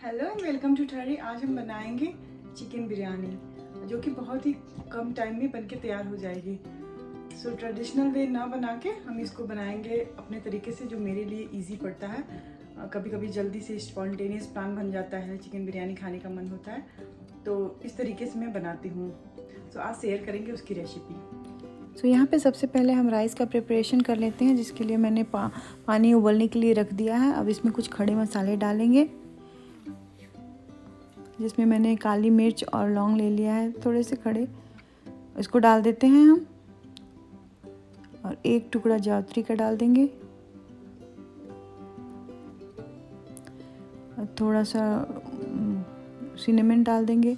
Hello and welcome to ठहरी। आज हम बनाएंगे चिकन बिरयानी जो कि बहुत ही कम टाइम में बनके तैयार हो जाएगी। सो ट्रेडिशनल वे ना बना के हम इसको बनाएंगे अपने तरीके से, जो मेरे लिए इजी पड़ता है। कभी कभी जल्दी से स्पॉन्टेनियस प्लान बन जाता है, चिकन बिरयानी खाने का मन होता है, तो इस तरीके से मैं बनाती हूँ। सो आज शेयर करेंगे उसकी रेसिपी। तो यहाँ पे सबसे पहले हम राइस का प्रिपरेशन कर लेते हैं, जिसके लिए मैंने पानी उबलने के लिए रख दिया है। अब इसमें कुछ खड़े मसाले डालेंगे, जिसमें मैंने काली मिर्च और लौंग ले लिया है थोड़े से खड़े, इसको डाल देते हैं हम। और एक टुकड़ा जावित्री का डाल देंगे और थोड़ा सा सिनेमन डाल देंगे।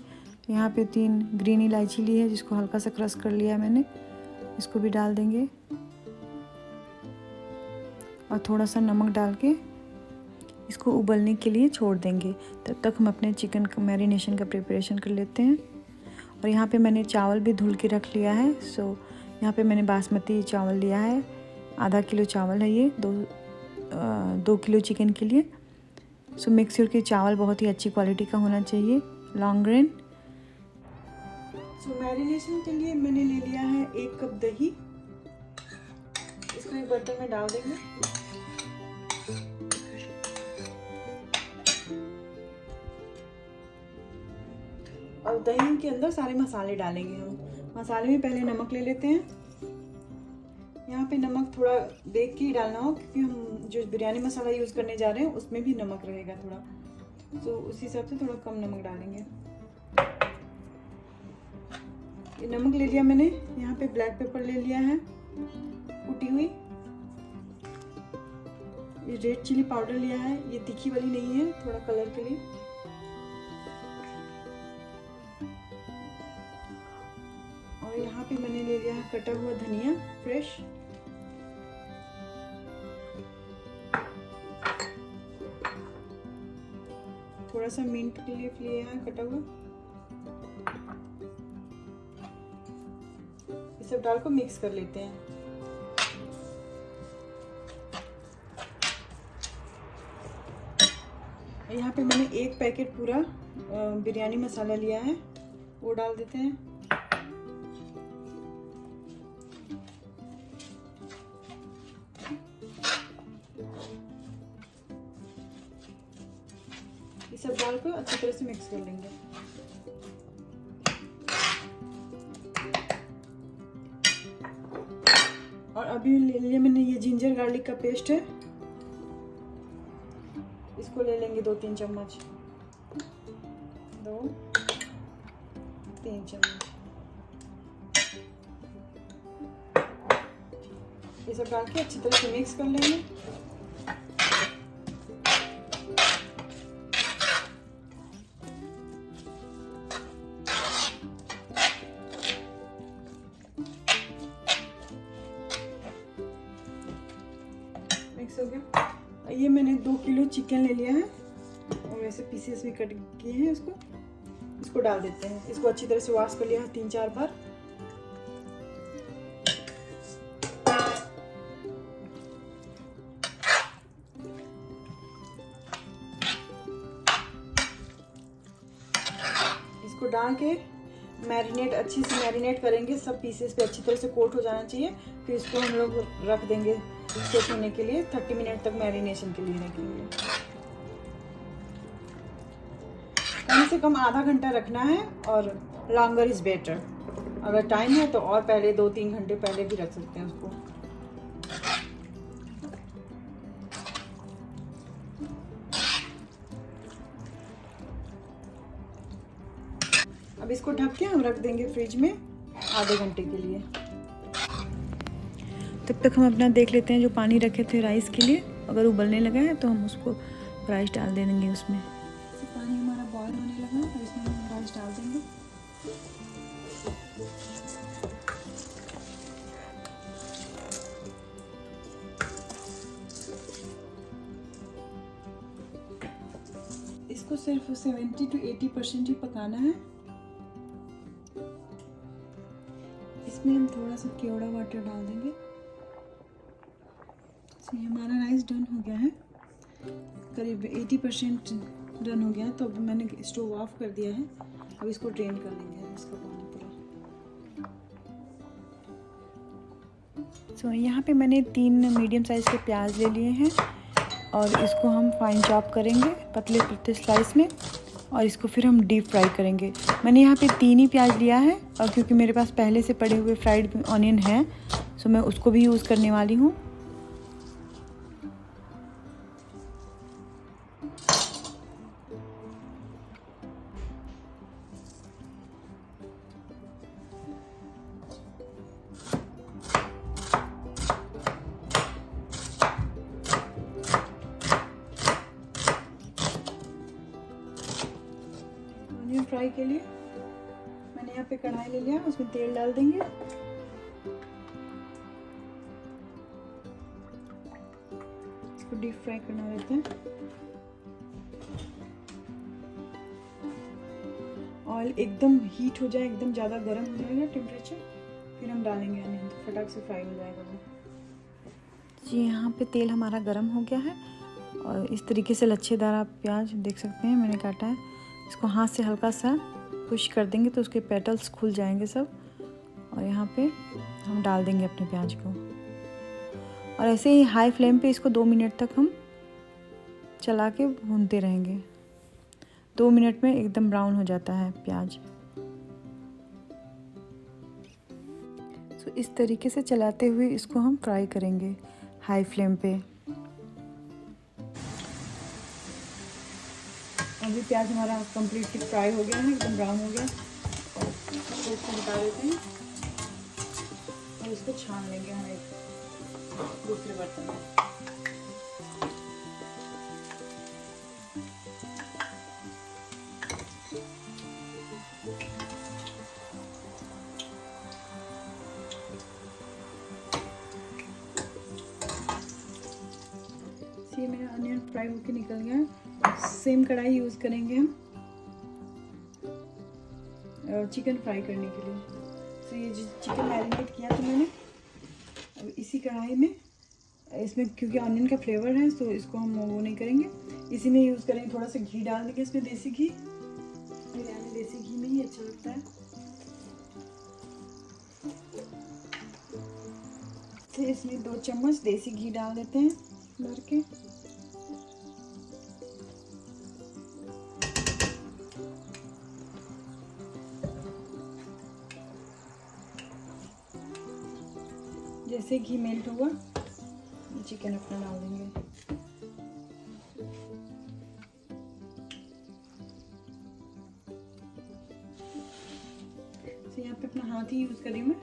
यहाँ पे 3 ग्रीन इलायची ली है, जिसको हल्का सा क्रश कर लिया है मैंने, इसको भी डाल देंगे। और थोड़ा सा नमक डाल के इसको उबलने के लिए छोड़ देंगे। तब तक हम अपने चिकन का मैरिनेशन का प्रिपरेशन कर लेते हैं। और यहाँ पे मैंने चावल भी धुल के रख लिया है। सो यहाँ पे मैंने बासमती चावल लिया है, आधा किलो चावल है ये 2 किलो चिकन के लिए। सो मेक श्योर कि चावल बहुत ही अच्छी क्वालिटी का होना चाहिए, लॉन्ग ग्रेन। सो मैरिनेशन के लिए मैंने ले लिया है 1 कप दही। इसको एक बर्तन में डाल देंगे। और दही के अंदर सारे मसाले डालेंगे हम। मसाले में पहले नमक ले लेते हैं। यहाँ पे नमक थोड़ा देख के ही डालना हो, क्योंकि हम जो बिरयानी मसाला यूज़ करने जा रहे हैं उसमें भी नमक रहेगा थोड़ा, तो उस हिसाब से थोड़ा कम नमक डालेंगे। ये नमक ले लिया मैंने। यहाँ पे ब्लैक पेपर ले लिया है कुटी हुई। ये रेड चिली पाउडर लिया है, ये तीखी वाली नहीं है, थोड़ा कलर के लिए। और यहाँ पे मैंने ले लिया है कटा हुआ धनिया फ्रेश। थोड़ा सा मिंट के लिए लिया है कटा हुआ। ये सब डाल को मिक्स कर लेते हैं। यहाँ पे मैंने 1 पैकेट पूरा बिरयानी मसाला लिया है, वो डाल देते हैं। ये सब डाल कर अच्छी तरह से मिक्स कर लेंगे। और अभी ले लिया मैंने ये जिंजर गार्लिक का पेस्ट है, इसको ले लेंगे 2-3 चम्मच, 2-3 चम्मच। ये सब डाल के अच्छी तरह से मिक्स कर लेंगे। मिक्स हो गया। ये मैंने 2 किलो चिकन ले लिया है और ऐसे पीसेस भी कट किए हैं। इसको डाल देते हैं। इसको अच्छी तरह से वॉश कर लिया है 3-4 बार। इसको डाल के अच्छी से मैरिनेट करेंगे। सब पीसेस पे अच्छी तरह से कोट हो जाना चाहिए। फिर इसको हम लोग रख देंगे सेट होने के लिए। 30 मिनट तक मैरिनेशन के लिए रखेंगे। कम से कम आधा घंटा रखना है, और लॉन्गर इज बेटर। अगर टाइम है तो और पहले 2-3 घंटे पहले भी रख सकते हैं उसको। अब इसको ढक के हम रख देंगे फ्रिज में आधे घंटे के लिए। तब तक हम अपना देख लेते हैं, जो पानी रखे थे राइस के लिए, अगर उबलने लगा है तो हम उसको राइस डाल देंगे उसमें। तो पानी हमारा बॉयल होने लगा है, तो इसमें हम राइस डाल देंगे। इसको सिर्फ 70 to 80% ही पकाना है। इसमें हम थोड़ा सा केवड़ा वाटर डाल देंगे। हमारा राइस डन हो गया है, करीब 80% डन हो गया। तो अब मैंने स्टोव ऑफ कर दिया है। अब इसको ड्रेन कर लेंगे इसका पानी पूरा। सो यहाँ पे मैंने 3 मीडियम साइज़ के प्याज ले लिए हैं और इसको हम फाइन चॉप करेंगे पतले पतले स्लाइस में, और इसको फिर हम डीप फ्राई करेंगे। मैंने यहाँ पे 3 ही प्याज लिया है, और क्योंकि मेरे पास पहले से पड़े हुए फ्राइड ऑनियन हैं, सो मैं उसको भी यूज़ करने वाली हूँ। फ्राई के लिए मैंने यहाँ पे कढ़ाई ले लिया, उसमें तेल डाल देंगे। इसको डीप फ्राई करना रहता है। ऑयल एकदम हीट हो जाए, एकदम ज़्यादा गर्म हो जाएगा टेम्परेचर, फिर हम डालेंगे अनियन, तो फटाक से फ्राई हो जाएगा वो। जी यहाँ पे तेल हमारा गर्म हो गया है, और इस तरीके से लच्छेदार आप प्याज देख सकते हैं मैंने काटा है। इसको हाथ से हल्का सा पुश कर देंगे तो उसके पेटल्स खुल जाएंगे सब, और यहाँ पे हम डाल देंगे अपने प्याज को, और ऐसे ही हाई फ्लेम पे इसको 2 मिनट तक हम चला के भूनते रहेंगे। 2 मिनट में एकदम ब्राउन हो जाता है प्याज। तो इस तरीके से चलाते हुए इसको हम फ्राई करेंगे हाई फ्लेम पे। अभी प्याज हमारा कम्प्लीटली फ्राई हो गया है, एकदम ब्राउन हो गया। तो इसको हटा देते हैं और इसको छान लेंगे हम एक दूसरे बर्तन में। ये मेरा अनियन फ्राई होके निकल गया है। सेम कढ़ाई यूज़ करेंगे हम चिकन फ्राई करने के लिए। तो ये चिकन मैरिनेट किया था मैंने, अब इसी कढ़ाई में, इसमें क्योंकि ऑनियन का फ्लेवर है तो इसको हम वो नहीं करेंगे, इसी में यूज़ करेंगे। थोड़ा सा घी डाल देंगे इसमें, देसी घी। बिरयानी देसी घी में ही अच्छा लगता है। तो इसमें 2 चम्मच देसी घी डाल देते हैं भर के। जैसे घी मेल्ट हुआ चिकन अपना डाल देंगे। तो यहाँ पे अपना हाथ ही यूज करी मैं।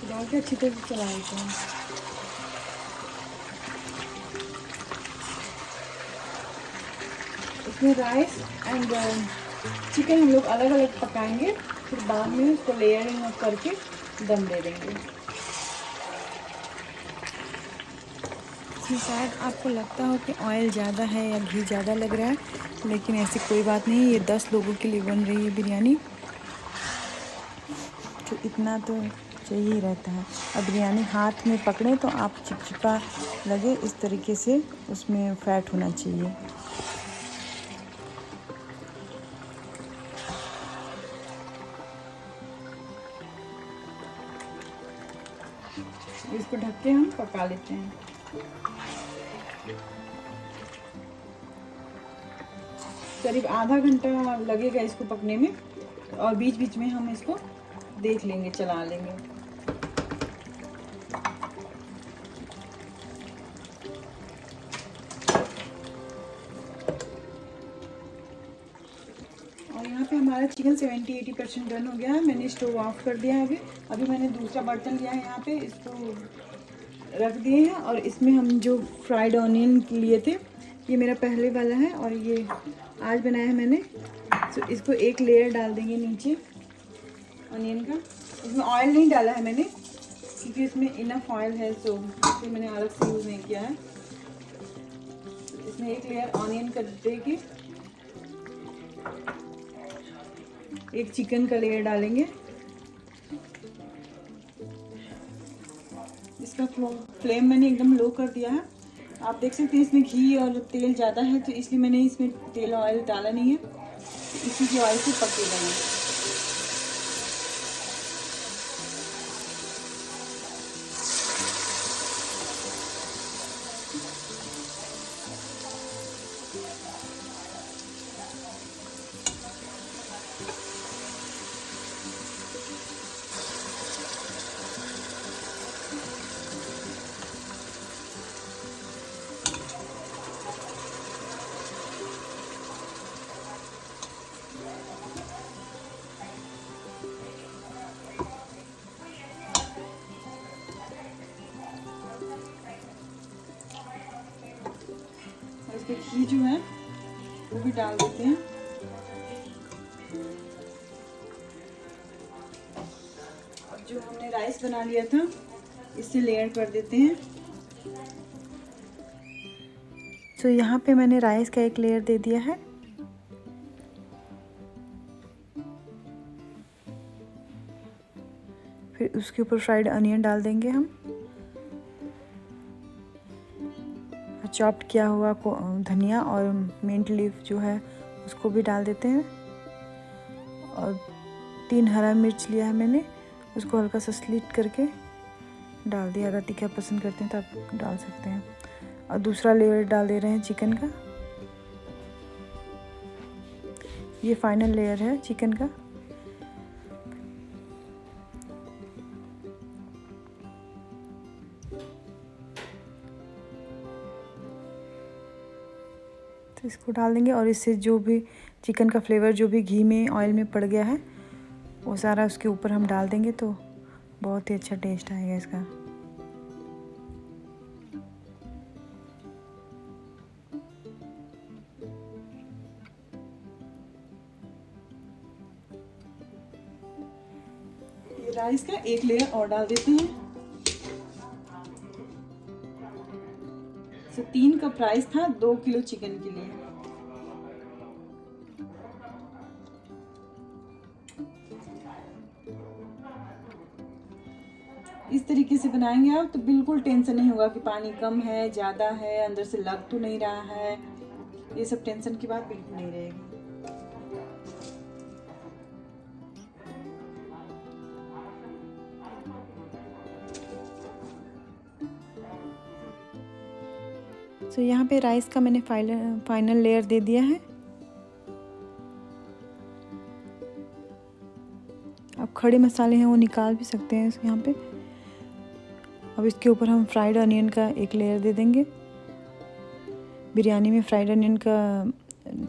डाल के अच्छी तरह से चला देते हैं। इसमें राइस एंड चिकन हम लोग अलग अलग पकाएंगे, फिर बाद में उसको लेयरिंग करके दम दे देंगे। इसमें शायद आपको लगता हो कि ऑयल ज़्यादा है या घी ज़्यादा लग रहा है, लेकिन ऐसी कोई बात नहीं। ये 10 लोगों के लिए बन रही है बिरयानी, तो इतना तो चाहिए ही रहता है। अब बिरयानी हाथ में पकड़े तो आप चिपचिपा लगे, इस तरीके से उसमें फैट होना चाहिए। इसको ढक के हम पका लेते हैं। करीब आधा घंटा लगेगा इसको पकने में, और बीच बीच में हम इसको देख लेंगे, चला लेंगे। और यहाँ पे हमारा चिकन 70-80% डन हो गया है। मैंने स्टोव ऑफ कर दिया है। अभी मैंने दूसरा बर्तन लिया है यहाँ पे, इसको रख दिए हैं और इसमें हम जो फ्राइड ऑनियन लिए थे, ये मेरा पहले वाला है और ये आज बनाया है मैंने। तो इसको एक लेयर डाल देंगे नीचे ऑनियन का। इसमें ऑयल नहीं डाला है मैंने क्योंकि इसमें इनफ ऑयल है, तो इसलिए मैंने अलग से यूज़ नहीं किया है। इसमें एक लेयर ऑनियन कर देके एक चिकन का लेयर डालेंगे। इसका फ्लेम मैंने एकदम लो कर दिया है। आप देख सकते हैं इसमें घी और तेल ज़्यादा है, तो इसलिए मैंने इसमें तेल ऑयल डाला नहीं है, तो इसी के ऑयल से पकेगा ये। इसमें घी जो है वो भी डाल देते हैं। और जो हमने राइस बना लिया था इससे लेयर कर देते हैं। तो यहाँ पे मैंने राइस का एक लेयर दे दिया है। फिर उसके ऊपर फ्राइड अनियन डाल देंगे हम। चॉप्ड किया हुआ धनिया और मिंट लीफ जो है उसको भी डाल देते हैं। और 3 हरा मिर्च लिया है मैंने, उसको हल्का सा स्लिट करके डाल दिया। अगर तीखा पसंद करते हैं तो आप डाल सकते हैं। और दूसरा लेयर डाल दे रहे हैं चिकन का। ये फाइनल लेयर है चिकन का। तो इसको डाल देंगे और इससे जो भी चिकन का फ्लेवर जो भी घी में ऑयल में पड़ गया है वो सारा उसके ऊपर हम डाल देंगे, तो बहुत ही अच्छा टेस्ट आएगा इसका। ये राइस का एक लेयर और डाल देते हैं। तो 3 कप राइस था 2 किलो चिकन के लिए। इस तरीके से बनाएंगे आप तो बिल्कुल टेंशन नहीं होगा कि पानी कम है, ज़्यादा है, अंदर से लग तो नहीं रहा है। ये सब टेंशन की बात बिल्कुल नहीं रहेगी। तो यहाँ पे राइस का मैंने फाइनल लेयर दे दिया है। आप खड़े मसाले हैं वो निकाल भी सकते हैं यहाँ पे। अब इसके ऊपर हम फ्राइड अनियन का एक लेयर दे देंगे। बिरयानी में फ्राइड अनियन का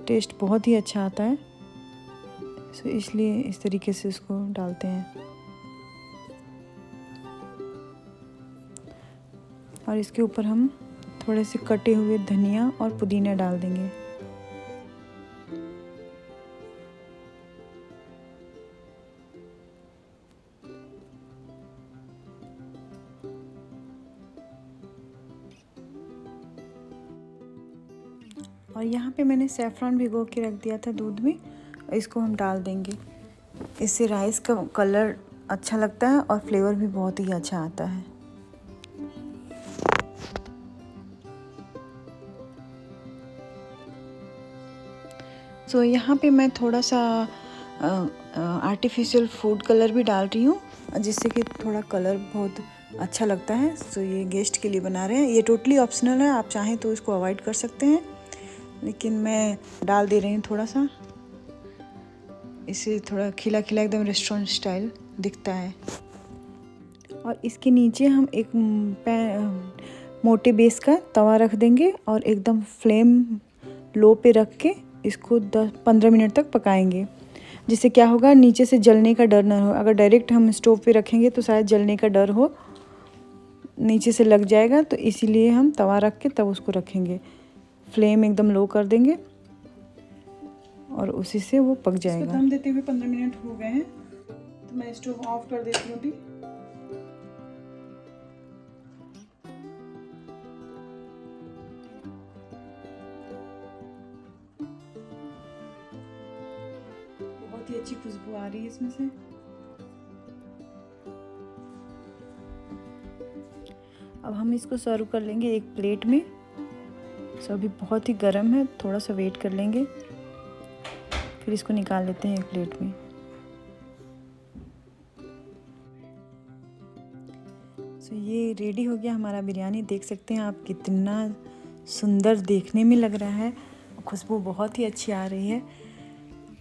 टेस्ट बहुत ही अच्छा आता है, तो इसलिए इस तरीके से इसको डालते हैं। और इसके ऊपर हम थोड़े से कटे हुए धनिया और पुदीना डाल देंगे। और यहाँ पे मैंने सैफ़रॉन भिगो के रख दिया था दूध में, इसको हम डाल देंगे। इससे राइस का कलर अच्छा लगता है और फ्लेवर भी बहुत ही अच्छा आता है। तो यहाँ पे मैं थोड़ा सा आर्टिफिशियल फूड कलर भी डाल रही हूँ, जिससे कि थोड़ा कलर बहुत अच्छा लगता है। तो ये गेस्ट के लिए बना रहे हैं। ये टोटली ऑप्शनल है, आप चाहें तो इसको अवॉइड कर सकते हैं, लेकिन मैं डाल दे रही हूँ थोड़ा सा। इससे थोड़ा खिला खिला एकदम रेस्टोरेंट स्टाइल दिखता है। और इसके नीचे हम एक मोटे बेस का तवा रख देंगे और एकदम फ्लेम लो पे रख के इसको 10-15 मिनट तक पकाएंगे। जिससे क्या होगा, नीचे से जलने का डर ना हो। अगर डायरेक्ट हम स्टोव पे रखेंगे तो शायद जलने का डर हो, नीचे से लग जाएगा, तो इसीलिए हम तवा रख के तब उसको रखेंगे। फ्लेम एकदम लो कर देंगे और उसी से वो पक इसको जाएगा। दम देते हुए 15 मिनट हो गए हैं, तो मैं स्टोव ऑफ कर देती हूँ अभी। बहुत ही अच्छी खुशबू आ रही है इसमें से। अब हम इसको सर्व कर लेंगे एक प्लेट में। सो अभी बहुत ही गर्म है, थोड़ा सा वेट कर लेंगे, फिर इसको निकाल लेते हैं एक प्लेट में। सो ये रेडी हो गया हमारा बिरयानी। देख सकते हैं आप कितना सुंदर देखने में लग रहा है, खुशबू बहुत ही अच्छी आ रही है।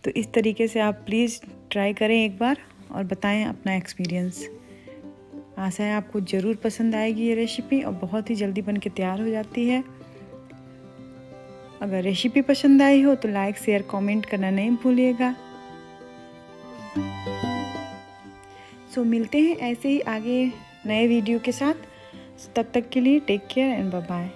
तो इस तरीके से आप प्लीज़ ट्राई करें एक बार और बताएं अपना एक्सपीरियंस। आशा है आपको ज़रूर पसंद आएगी ये रेसिपी, और बहुत ही जल्दी बन के तैयार हो जाती है। अगर रेसिपी पसंद आई हो तो लाइक, शेयर, कमेंट करना नहीं भूलिएगा। सो मिलते हैं ऐसे ही आगे नए वीडियो के साथ। तब तक के लिए take care and bye bye.